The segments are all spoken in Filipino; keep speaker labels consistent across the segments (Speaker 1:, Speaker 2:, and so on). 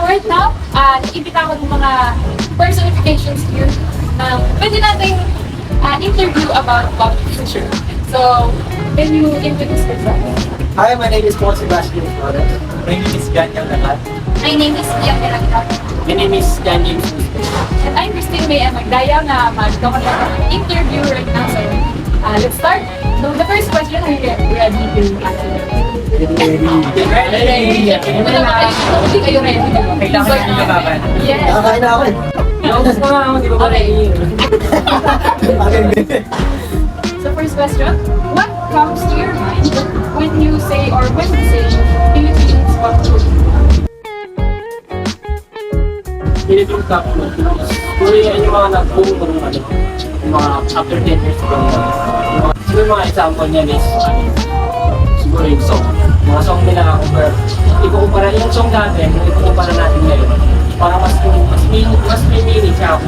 Speaker 1: right now, iimbita ko ng mga personifications here na pwede natin interview about pop culture. So, can you introduce yourself?
Speaker 2: Hi, my name is Paul Sebastian Flores. My name is Daniel Nagat.
Speaker 3: My name is Pia Miranda.
Speaker 2: My name is Daniel.
Speaker 1: And I'm Christine May and Magdaya na mag-conduct ng interview right now. So, let's start. So, the first question, are you ready to answer?
Speaker 2: Ready.
Speaker 1: Hindi kayo ready.
Speaker 2: Kailangan natin kababan.
Speaker 1: Yes.
Speaker 2: Nakakain na ako eh. Naubos ko nga ako, di ba ba
Speaker 1: Okay. So, first question, what comes to your mind when you say Philippines pop culture?
Speaker 2: Philippine Cup Philippines. Siguro yan yung mga nag-boom ng ano, yung mga after 10 years from siguro yung mga example niyan is siguro yung song. Mga song nila ikukumpara yung song natin, ikukumpara natin ngayon. Para mas may meaning siya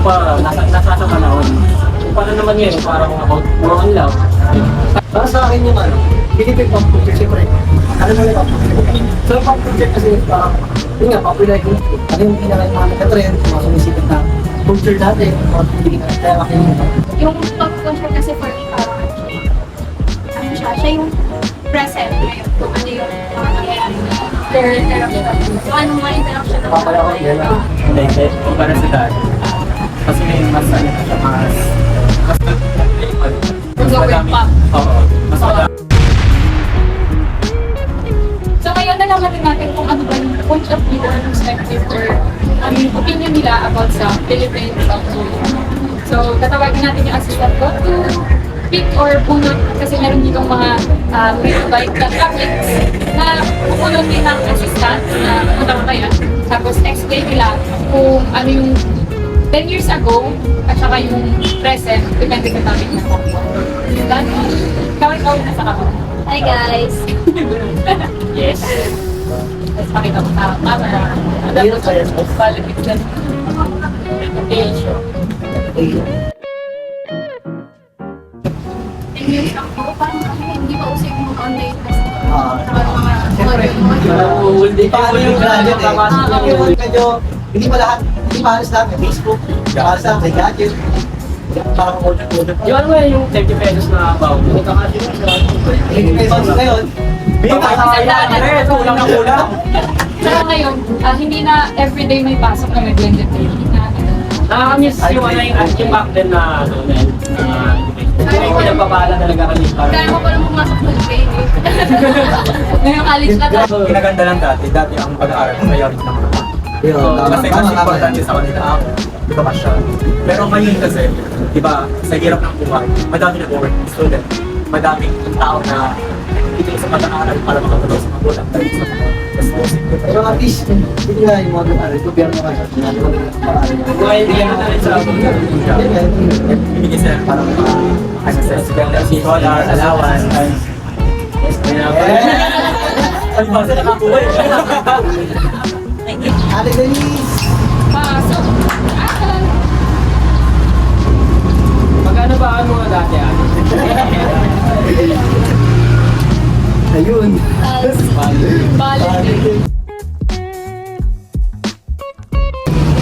Speaker 2: para nasa panahon. Para naman ngayon, parang about more on love. Para sa akin yung Philippine pop culture, siyempre, ano na yung pop culture? So, pop culture kasi parang, yun nga, popular yung ano yung mga nakatrend, mga sumisikat na culture natin, mga hindi na kaya makikita.
Speaker 3: Yung pop culture kasi for me parang ano siya yung present ngayon. Kung ano yung mga nangyayari. Their interaction. So anong mga interaction ng
Speaker 2: Papala ko yan lang. Hindi, kumpara sa dati. Kasi may mas ano siya, mas
Speaker 1: Going pop.
Speaker 2: Oo, mas madami.
Speaker 1: So ngayon nalaman din natin kung ano ba yung point of view or perspective or ano yung opinion nila about sa Philippine pop culture. So tatawagin natin yung assistant ko to pick or bunot kasi meron ditong mga invite na topics na pupunod din ng assistant na pumunta yan. Tapos explain nila kung ano yung 10 years ago at saka yung present, depende sa topic na kukuha. Done? Ikaw na sa kapag.
Speaker 3: Hi guys!
Speaker 2: Yes.
Speaker 1: Tapos pakita ko sa camera.
Speaker 2: Hirap kaya sa
Speaker 1: Balibig na. Okay, sure.
Speaker 3: 10 years ago, parang hindi pa uso yung mga online class.
Speaker 2: Siyempre, hindi pa ano yung gadget eh. Medyo, hindi pa lahat, hindi pa halos lahat may Facebook, halos lahat may gadget. Parang order. Yung ano yung 30 pesos na bawo? Hindi ka kasi 30 pesos ngayon. Kulang na kulang.
Speaker 1: Saka ngayon, hindi na everyday may pasok na may blended learning na.
Speaker 2: Nakakamiss yung ano yung back then na ano na yung pinagpapala talaga kami para.
Speaker 3: Kaya mo palang pumasok ng grade eh. Ngayong college na ka.
Speaker 4: Pinaganda lang dati ang pag-aaral priority ng mga kasi mas importante sa kanila ang edukasyon. Pero ngayon kasi, di ba, sa hirap ng buhay, madami nag-work student, madaming tao na hindi sa pag-aaral para makatulong sa magulang dahil sa mga responsibility.
Speaker 2: Pero at least, hindi nga yung mga ano, gobyerno kayo, ginagawa nila yung paraan niya.
Speaker 4: Kung ay bigyan na rin sa ibigay sila para mag-access scholar, allowance, ano ba sila nakakuha eh?
Speaker 2: Ali Denise!
Speaker 1: Pasok!
Speaker 2: Magkano ba ang mga dati Ayun!
Speaker 1: Balik.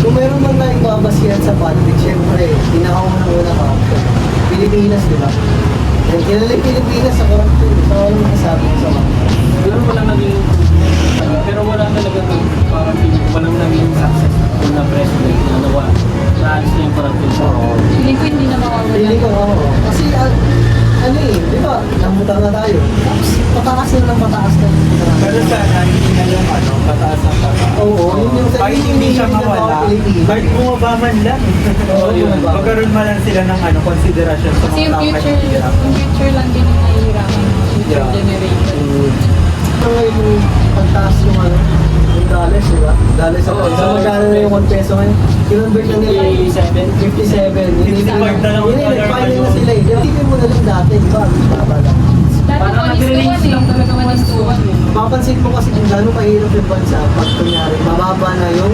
Speaker 2: Kung meron man na ibabasihan sa politics, syempre, pinakaunang-una ka, Pilipinas, di ba? Kilala yung Pilipinas sa corruption. So, ano masasabi ko sa mga?
Speaker 4: Wala naging pero wala talaga parang walang naging successful na president na nawa naalis na yung corruption.
Speaker 1: Feeling ko hindi na mawawala.
Speaker 2: Pili ko ako. Kasi, ano eh, di ba? Namutan na tayo. Tapos, mataas na ng mataas na.
Speaker 4: Pero sana hindi na yung mataas ang tataas.
Speaker 2: Oo, yun yung
Speaker 4: Kahit hindi siya mawala, kahit bumaba man lang.
Speaker 2: Oo, yun.
Speaker 4: Magkaroon man lang sila ng konsiderasyon sa
Speaker 1: Kasi
Speaker 4: mga
Speaker 1: yung
Speaker 4: tao kahit
Speaker 1: future,
Speaker 4: hindi lang.
Speaker 1: yung future lang din yung nahihirapan. Future generation.
Speaker 2: So, yung pagtaas yung ano, yung dollars, di ba? Dollars sa peso. So, magkano na yung 1 peso ngayon? Kinonvert na nila. 57.
Speaker 4: 55 na lang.
Speaker 2: Final na sila eh. Tingnan mo na lang dati, di ba? Baba lang.
Speaker 1: Dati
Speaker 4: Parang
Speaker 1: one is to one
Speaker 4: nag-release lang
Speaker 1: eh.
Speaker 4: talaga
Speaker 1: One is to one.
Speaker 2: Mapansin mo kasi kung gano'ng kahirap yung bansa pag kunyari, mababa na yung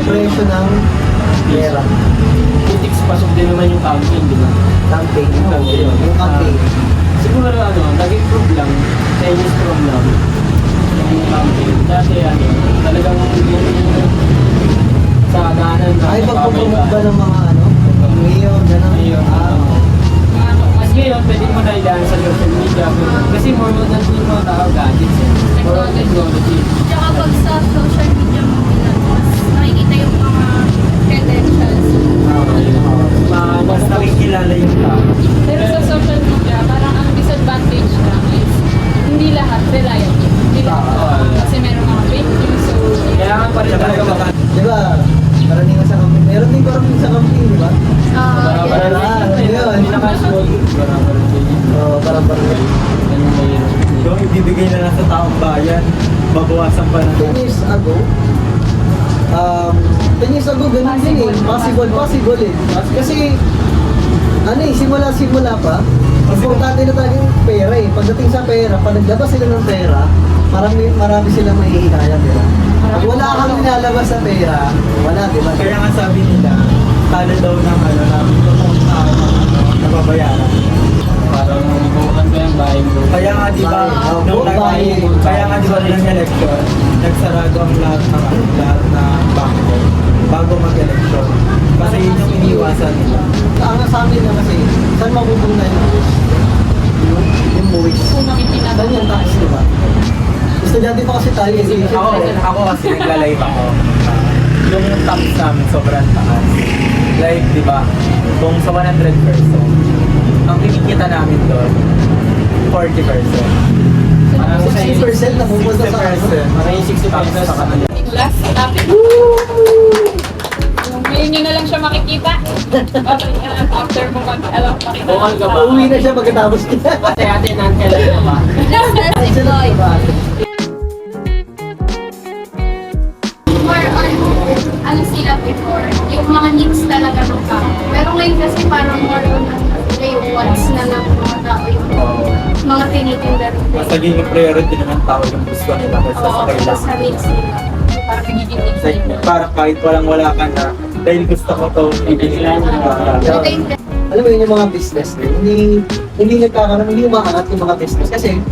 Speaker 2: presyo ng pera.
Speaker 4: Politics pasok din naman yung campaign, di ba?
Speaker 2: Campaign. Yung campaign.
Speaker 4: Siguro ano, nag-improve lang 10 years from now. Yung campaign. Dati ano, talagang
Speaker 5: Tumog ba ng mga ano? Ngayon, gano'n.
Speaker 2: Ngayon.
Speaker 1: Mga ano,
Speaker 2: Mas ngayon, pwede mo na ilaan sa social media. Kasi more on natin yung mga tao gadgets. Technology.
Speaker 3: Tsaka pag sa social media mo nila, mas nakikita yung mga credentials.
Speaker 4: Mas nakikilala yung tao.
Speaker 1: Pero sa social media, parang ang disadvantage na is hindi lahat reliable. Hindi lahat. Kasi meron mga fake news, so
Speaker 2: Kailangan pa rin talaga
Speaker 5: Di ba? Karaniwan sa camping. Meron din corruption sa camping, di ba?
Speaker 3: Ah,
Speaker 2: Para
Speaker 5: Yun.
Speaker 2: pinaka-small.
Speaker 5: Oo, parang
Speaker 4: Yung ibibigay na lang sa taong bayan, babawasan pa ng
Speaker 5: 10 years ago, 10 years ago, ganun din eh. Possible eh. Kasi, ano eh, simula pa, importante na talaga yung pera eh. Pagdating sa pera, pag naglabas sila ng pera, marami silang mahihikaya, di ba? Pag wala kang nilalabas sa pera, wala, di ba?
Speaker 4: Kaya nga sabi nila, talo daw ng ano, ng totoong tao nababayaran.
Speaker 2: Parang bukan ko yung bahay mo.
Speaker 4: Kaya nga di ba, nung kaya nga di ba ng election, nagsarado ang lahat ng bangko bago mag-election. Kasi yun yung iniwasan nila.
Speaker 5: Ang sa amin na kasi, saan mapupunta yung buwis?
Speaker 1: kung makikita
Speaker 5: Saan yung tax, di ba? Estudyante pa kasi tayo.
Speaker 4: Ako kasi nagla-live ako. Yung tax namin sobrang taas. Like, di ba, kung sa 100 person, ang kinikita namin doon, 40%.
Speaker 2: Parang
Speaker 5: 60% na pupunta sa ano?
Speaker 2: Parang yung 60 pesos sa kanila.
Speaker 1: last topic. Ngayon nyo na lang siya makikita. After mo makita.
Speaker 2: Bukal ka ba?
Speaker 5: Uuwi na siya pagkatapos niya.
Speaker 2: Kasi ate, kailan ka ba?
Speaker 3: That's Lloyd. More on, ano sila before, yung mga needs talaga ng tao. Pero ngayon kasi parang more on, yung wants na lang ng mga tao, yung mga tinitinda rin.
Speaker 4: Mas naging priority naman tao yung gusto nila kaysa sa
Speaker 3: Oo,
Speaker 4: kailangan.
Speaker 3: sa needs nila.
Speaker 1: Parang nagiging needs
Speaker 4: Like,
Speaker 1: nila.
Speaker 4: parang kahit wala ka na, dahil gusto ko to, bibili lang.
Speaker 3: Ito yung
Speaker 5: Alam mo yun yung mga business din, hindi nagkakaroon, hindi umaangat yung mga business kasi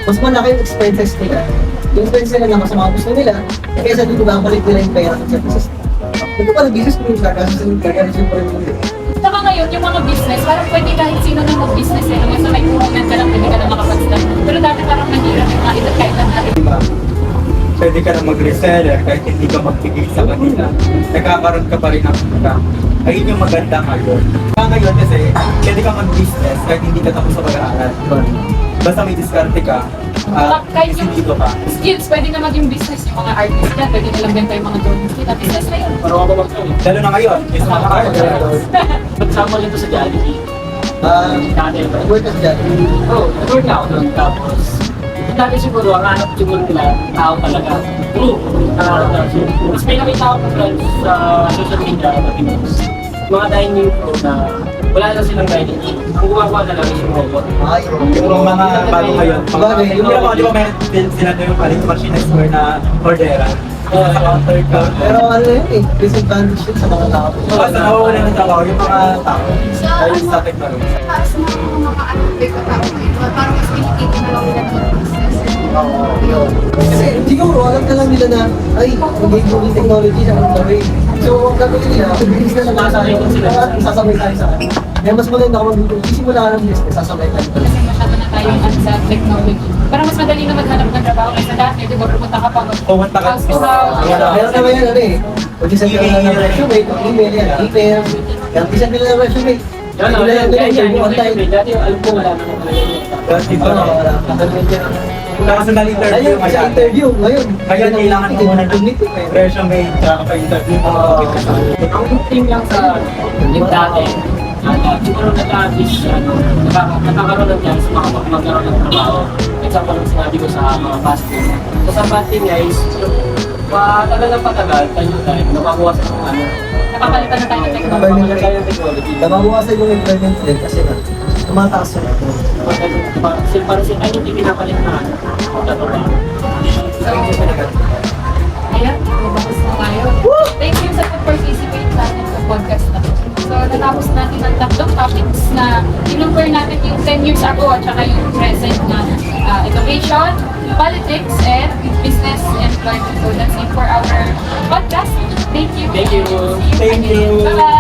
Speaker 5: mas malaki yung expenses nila. Yung expenses nila naman sa mga gusto nila, kaysa dito babalik nila yung pera sa business. Ito pala business mo yung gagasin pa rin mo.
Speaker 1: Saka ngayon, yung mga business, parang pwede kahit sino na mag-business eh. Hanggang sa may kuhunan ka lang, pwede ka lang makapag-start. Pero dati parang mahirap yung kahit at kahit ang
Speaker 4: Diba? Pwede ka na mag-reseller kahit hindi ka magbigay sa kanila. Nagkakaroon ka pa rin ng income. Ayun yung maganda ngayon. Kaya ngayon kasi, pwede ka mag-business kahit hindi ka tapos sa pag-aaral. Basta may diskarte ka,
Speaker 1: Kahit yung
Speaker 4: dito ka.
Speaker 1: skills, pwede na maging business. Yung mga artist yan, pwede nilang benta yung mga drawings nila. Business na yun.
Speaker 2: Parang ako mag-tawid.
Speaker 4: Lalo na ngayon, yung mga artist.
Speaker 2: Example nito sa Jollibee. Dati ba?
Speaker 5: Work as dyan.
Speaker 2: Oo, nag-work na ako doon. Tapos, dati siguro, ang hanap siguro nila, tao talaga. Tapos may nakita ako friends sa social media, mga dining pro na wala na silang dining room. Ang gumagawa na lang is yung robot.
Speaker 5: Ay,
Speaker 4: Yung mga bago ngayon.
Speaker 5: Bagay,
Speaker 4: Yung mga, di ba meron din sila doon yung paling machine square na ordera. Sa counter ka.
Speaker 5: pero ano yun eh, disadvantage yun sa mga tao.
Speaker 4: Basta nawawala ng trabaho yung mga tao. Dahil sa technology.
Speaker 3: para sa mga ano, big tao ngayon, parang mas pinipili na lang nila ng business.
Speaker 5: Oo, yun. Kasi siguro alam ka lang nila na, ay, mag-improve yung technology sa mga way. So, ang gagawin nila, bilis na nagkasabay sasabay tayo sa akin. Kaya mas maganda kung mag-improve, simula ka ng business, sasabay tayo.
Speaker 1: Kasi masyado na tayong ano sa technology. Parang mas madali na maghanap ng trabaho kaysa dati. Di ba, pumunta ka pa
Speaker 4: Pumunta ka
Speaker 1: house to house.
Speaker 5: Meron na ngayon, ano eh, pag isang ka na ng resume, kung email yan, email, kaya isang nila ng resume.
Speaker 2: Yan,
Speaker 5: Hindi na
Speaker 2: yan,
Speaker 5: yan,
Speaker 2: yung
Speaker 5: one time.
Speaker 2: Dati alam ko wala naman talaga yun.
Speaker 4: Dati pa na. Nakasandal interview
Speaker 5: Ayun, sa
Speaker 4: ngayon.
Speaker 5: interview, ngayon.
Speaker 4: Ngayon, kailangan mo muna ng resume, tsaka pa interview.
Speaker 2: Ang team lang sa yung dati, siguro nag-average, nakakaroon ng chance magkaroon ng trabaho. Example ng sinabi ko sa mga fast food. So sa fast food guys, patagal ng patagal, tayo, nakakuha sa mga ano,
Speaker 1: Nakapalitan na tayo ng technology.
Speaker 2: napapaganda tayo ng technology.
Speaker 5: Nababawasan yung employment rate kasi na, tumataas yun.
Speaker 2: Parang ay hindi pinapalit na ano, trabaho.
Speaker 1: Ayan, lumabas na tayo. Thank you sa pag-participate sa ating sa podcast na to. So, natapos natin ang tatlong topics na in-compare natin yung 10 years ago at saka yung present na education, politics, and business and employment. So that's it for our podcast. Thank you.
Speaker 2: Thank you.
Speaker 1: See
Speaker 4: Thank you.
Speaker 1: Bye-bye.